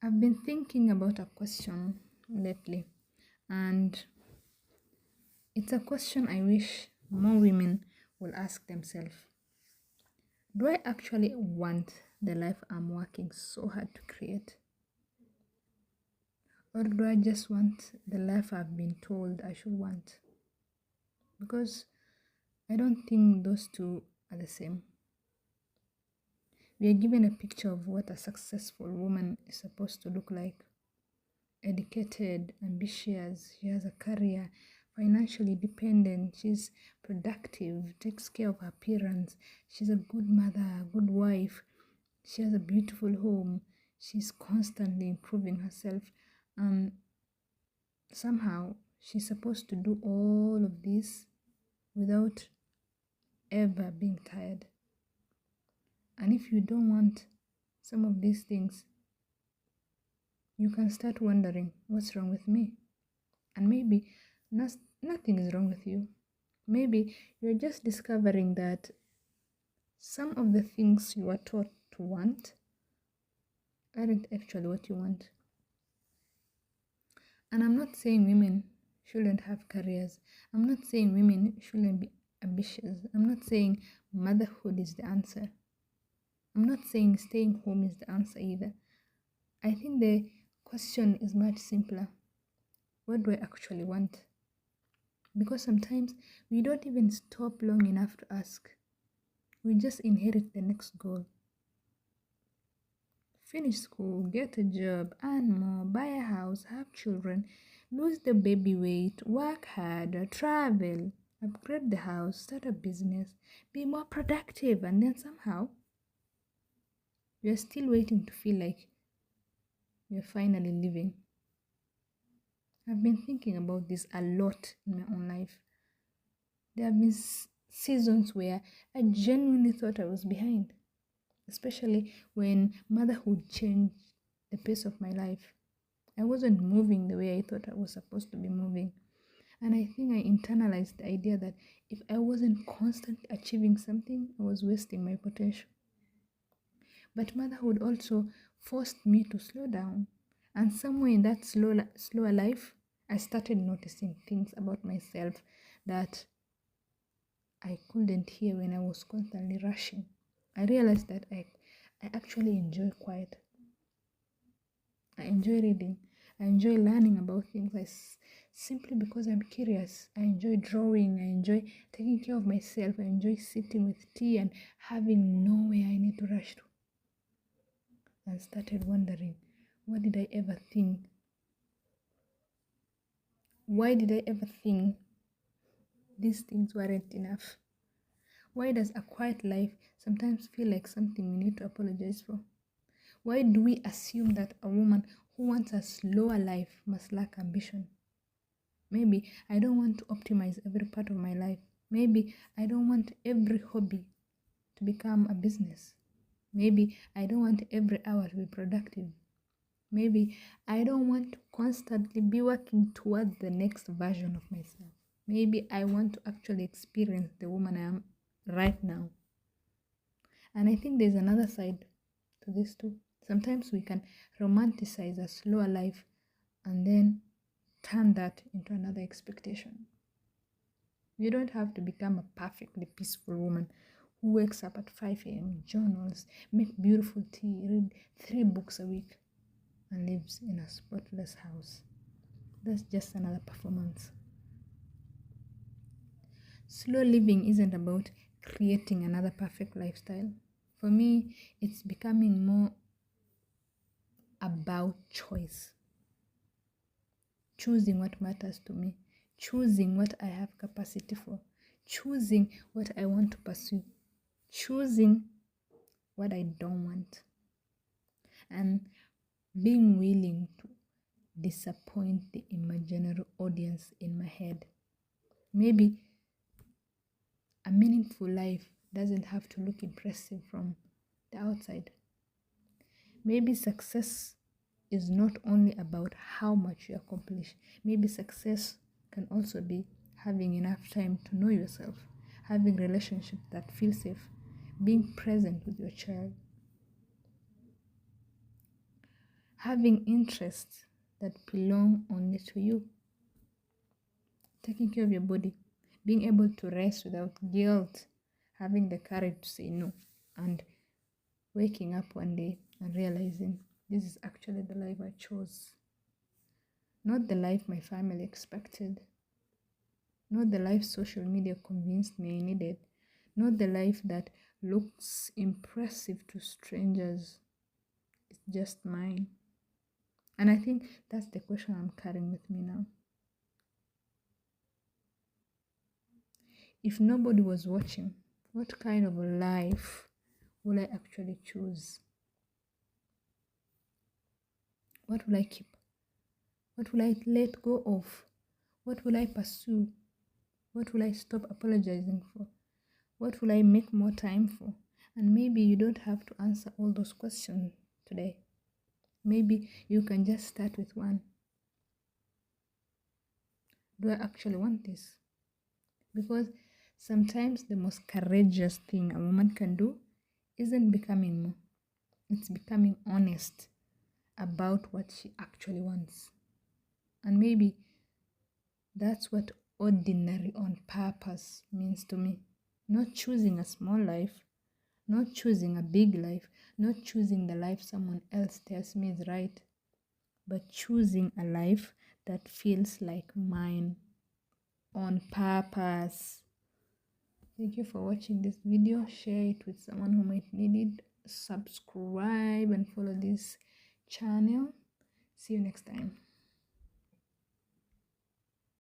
I've been thinking about a question lately, and it's a question I wish more women will ask themselves. Do I actually want the life I'm working so hard to create? Or do I just want the life I've been told I should want? Because I don't think those two are the same. We are given a picture of what a successful woman is supposed to look like: educated, ambitious, she has a career, financially dependent, she's productive, takes care of her appearance, she's a good mother, a good wife, she has a beautiful home, she's constantly improving herself, and somehow she's supposed to do all of this without ever being tired. And if you don't want some of these things, you can start wondering, what's wrong with me? And maybe nothing is wrong with you. Maybe you're just discovering that some of the things you are taught to want aren't actually what you want. And I'm not saying women shouldn't have careers. I'm not saying women shouldn't be ambitious. I'm not saying motherhood is the answer. I'm not saying staying home is the answer either. I think the question is much simpler. What do I actually want? Because sometimes we don't even stop long enough to ask. We just inherit the next goal. Finish school, get a job, earn more, buy a house, have children, lose the baby weight, work harder, travel, upgrade the house, start a business, be more productive, and then somehow we are still waiting to feel like we are finally living. I've been thinking about this a lot in my own life. There have been seasons where I genuinely thought I was behind, especially when motherhood changed the pace of my life. I wasn't moving the way I thought I was supposed to be moving. And I think I internalized the idea that if I wasn't constantly achieving something, I was wasting my potential. But motherhood also forced me to slow down. And somewhere in that slower life, I started noticing things about myself that I couldn't hear when I was constantly rushing. I realized that I actually enjoy quiet. I enjoy reading. I enjoy learning about things simply because I'm curious. I enjoy drawing. I enjoy taking care of myself. I enjoy sitting with tea and having nowhere I need to rush to. And started wondering, what did I ever think? Why did I ever think these things weren't enough? Why does a quiet life sometimes feel like something we need to apologize for? Why do we assume that a woman who wants a slower life must lack ambition? Maybe I don't want to optimize every part of my life. Maybe I don't want every hobby to become a business. Maybe I don't want every hour to be productive. Maybe I don't want to constantly be working towards the next version of myself. Maybe I want to actually experience the woman I am right now. And I think there's another side to this too. Sometimes we can romanticize a slower life and then turn that into another expectation. You don't have to become a perfectly peaceful woman who wakes up at 5 a.m., journals, make beautiful tea, read 3 books a week, and lives in a spotless house. That's just another performance. Slow living isn't about creating another perfect lifestyle. For me, it's becoming more about choice. Choosing what matters to me, choosing what I have capacity for, choosing what I want to pursue, choosing what I don't want, and being willing to disappoint the imaginary audience in my head. Maybe a meaningful life doesn't have to look impressive from the outside. Maybe success is not only about how much you accomplish. Maybe success can also be having enough time to know yourself, having relationships that feel safe, being present with your child, having interests that belong only to you, taking care of your body, being able to rest without guilt, having the courage to say no, and waking up one day and realizing this is actually the life I chose, not the life my family expected, not the life social media convinced me I needed, not the life that looks impressive to strangers. It's just mine. And I think that's the question I'm carrying with me now. If nobody was watching, what kind of a life will I actually choose? What will I keep? What will I let go of? What will I pursue? What will I stop apologizing for? What will I make more time for? And maybe you don't have to answer all those questions today. Maybe you can just start with one. Do I actually want this? Because sometimes the most courageous thing a woman can do isn't becoming more. It's becoming honest about what she actually wants. And maybe that's what ordinary on purpose means to me. Not choosing a small life, not choosing a big life, not choosing the life someone else tells me is right, but choosing a life that feels like mine on purpose. Thank you for watching this video. Share it with someone who might need it. Subscribe and follow this channel. See you next time.